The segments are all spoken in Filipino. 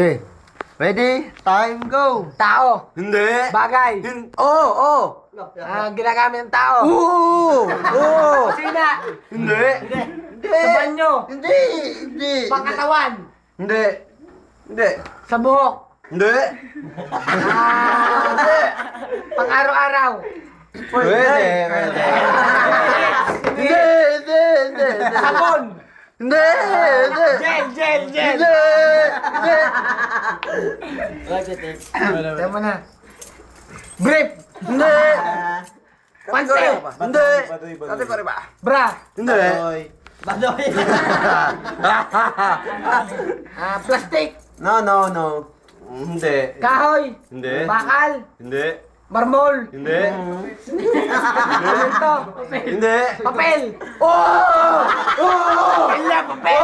Okay. Ready? Time, go! Tao. Hindi. Bagay. Oo. Ginagamit ng tao. Oo. Oo. Kusina. Hindi. Sa banyo. Hindi. Pangkatawan. Hindi. Hindi. Sa buhok. Hindi. Pang-araw-araw. Pwede. Hindi. Sabon. Hindi. Gel. Hindi. Tama na. Brief. Hindi. Panty. Hindi. Kategory ba? Bra. Hindi. Badoy. Plastic. No. Hindi. Kahoy. Hindi. Bakal. Hindi. Marmol. Hindi. Ito. Hindi. Papel. Oh! Kailan papel.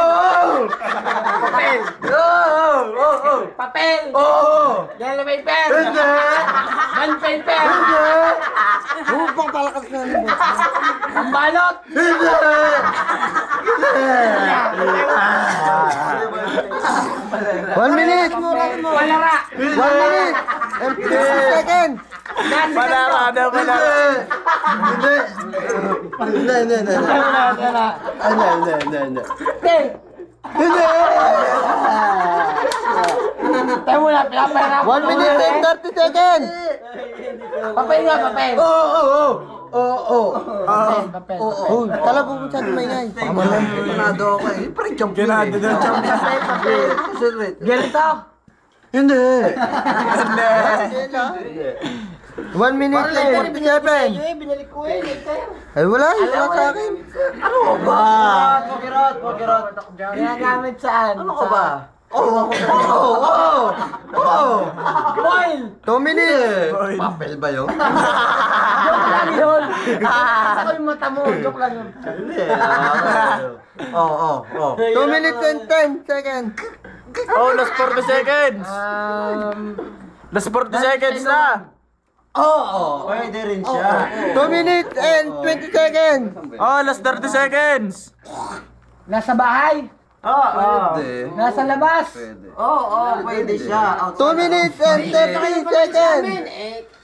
Papel. Oh! Papel. Oh! Yellow paper. Hindi. Bond paper. Upang palakas na ano ba? Pambalot. Hindi. 1 minute. Palara. 1 minute. And 50 seconds. Palara. Hindi. Okay. Tayo muna, pinapahirap. 1 minute and 30 seconds. Papel nga, papel. Papel. Oh, tala po sa maingay. Panado ako eh. Parang champion eh. Ganito. Hindi. 1 minute and 47. Binalik ko eh. Ay, wala sa akin. Ano ba? Pokirot. Ginagamit saan? Ano ka ba? Oh. Foil. 2 minutes. Papel ba yun? Joke lang yun. Ako yung mata mo. Joke lang yun. Hindi. 2 minutes and 10 seconds. Oh, last 40 seconds. Last 40 seconds na. Pwede rin siya. 2 minutes and 20 seconds. Oh, last 30 seconds. Nasa bahay. Pwede. Nasa labas. Pwede siya. 2 minutes and 30 seconds.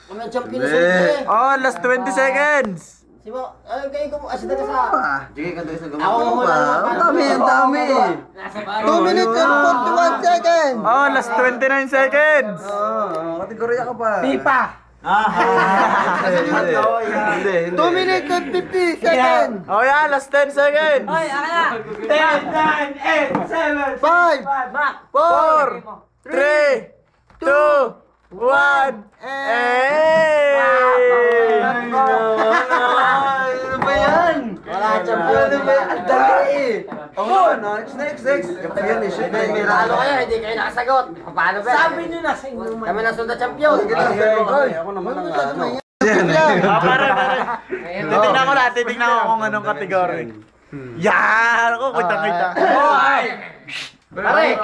Kami champion na siya. Oh, last 20 seconds. Sibo, kayo ko asida ka sa. Sige ka doon sa Ako muna. Ang dami. 2 minutes and 41 seconds. Oh, last 29 seconds. Kategorya ka pa. Pipa. Hindi. 2 minutes and 50 seconds. Oh, yeah, last 10 seconds. 10, 9, 8, 7, 5, 4, 3, 2, 1. Hey! Ano ba yan? Wala champion. Ano ba yan? Ang dali eh. Next. Champion eh. Siya na yung Ano kayo, hindi kayo nakasagot. Paano ba? Sabi nyo na sa inuman. Kami na sundan champion. Ako naman ang ano. Pare. Titignan ko kung anong kategory. Yan! Ako, kita. Pare,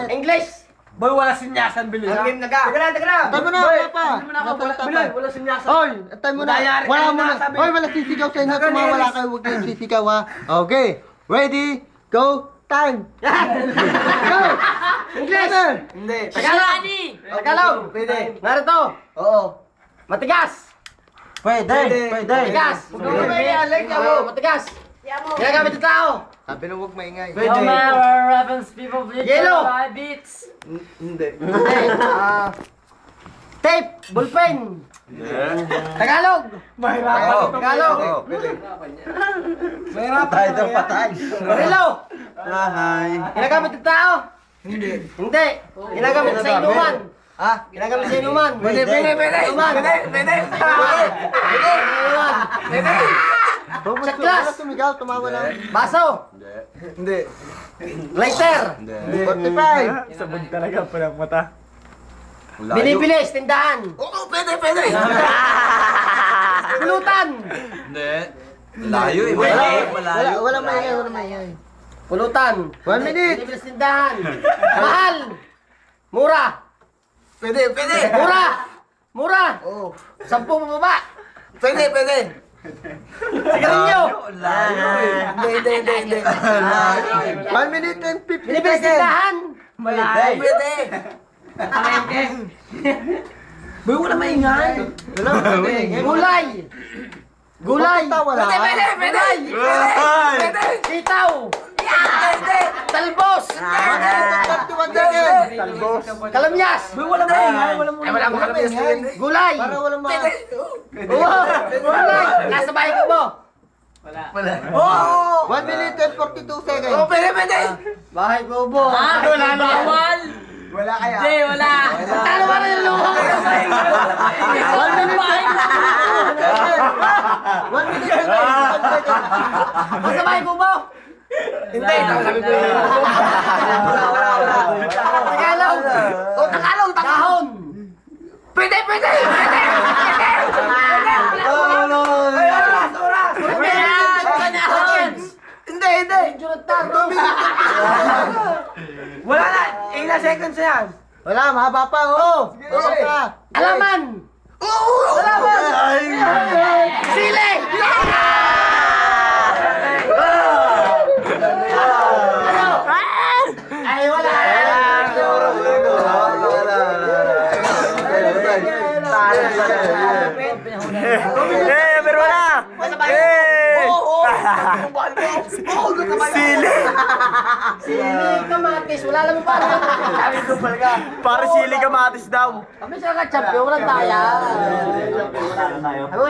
English. Boy, wala sinyasan, bilis ha? Game na ka. Taga na. Tayo mo na, papa. Bilis, wala sinyasan. Oy, tayo mo na. Dayari Wala ka mo na, na. sabi. Oy, wala sisigaw sa inyo. Tumawala kayo. Huwag kayong sisigaw ha. Okay. Ready? Go. Time. Go. English. Hindi. Tagalog. Pwede. Narito. Oo. Matigas. Pwede. Matigas. Matigas. Ginagamit ng tao. Sabi na huwag maingay. Pwede. Yellow. Hindi. Tape. Ballpen. Tagalog. Tagalog. Patay daw, patay. Relo. Hi. Ginagamit ng tao. Hindi. Ginagamit sa inuman. Ginagamit sa inuman. Pwede. Inuman. Pwede. Sa class. Sumigaw, tumawa lang. Baso. Hindi. Lighter. 45. Sabog talaga, palang mata. Binibilis. Tindahan. Oo, pwede. Pulutan. Hindi. Malayo eh. Wala maingay. Pulutan. 1 minute. Binibilis tindahan. Mahal. Mura. Pwede. Mura. Oo. 10 pababa. Pwede. Sigarilyo. Hindi. 1 minute and 50 Binibilis seconds. tindahan. Malay. Pwede. Boy, wala maingay. Wala, pwede. Gulay. Gulay. Bakit wala? Pwede. Sitaw. Talbos. 31 seconds. Kalamyas. Boy, wala maingay. Wala mo. Wala mo kalamyas. Gulay. Para walang mga... Gulay. Nasa bahay ko mo. Oh! 1 minute and 42 seconds. Pwede. Bahay ko mo. Wala na. Bawal. Wala kaya? Hindi, wala. Talo ba rin yung 1 minute and 1 minute and 41 seconds. Nasa bahay ko mo. Hindi. Sabi ko yun. Wala. Tagalog. Tagalog. Dahon. Pwede. Hindi. Wala na. Ilang seconds na yan? Wala, mahaba pa, oh. Mahaba pa. Alaman. Sili. Ay, wala. Pero wala! Sili! Sili, kamatis. Wala lang pa. Sabi ko pala. Para sili kamatis daw. Kami sa ka-champion, walang taya.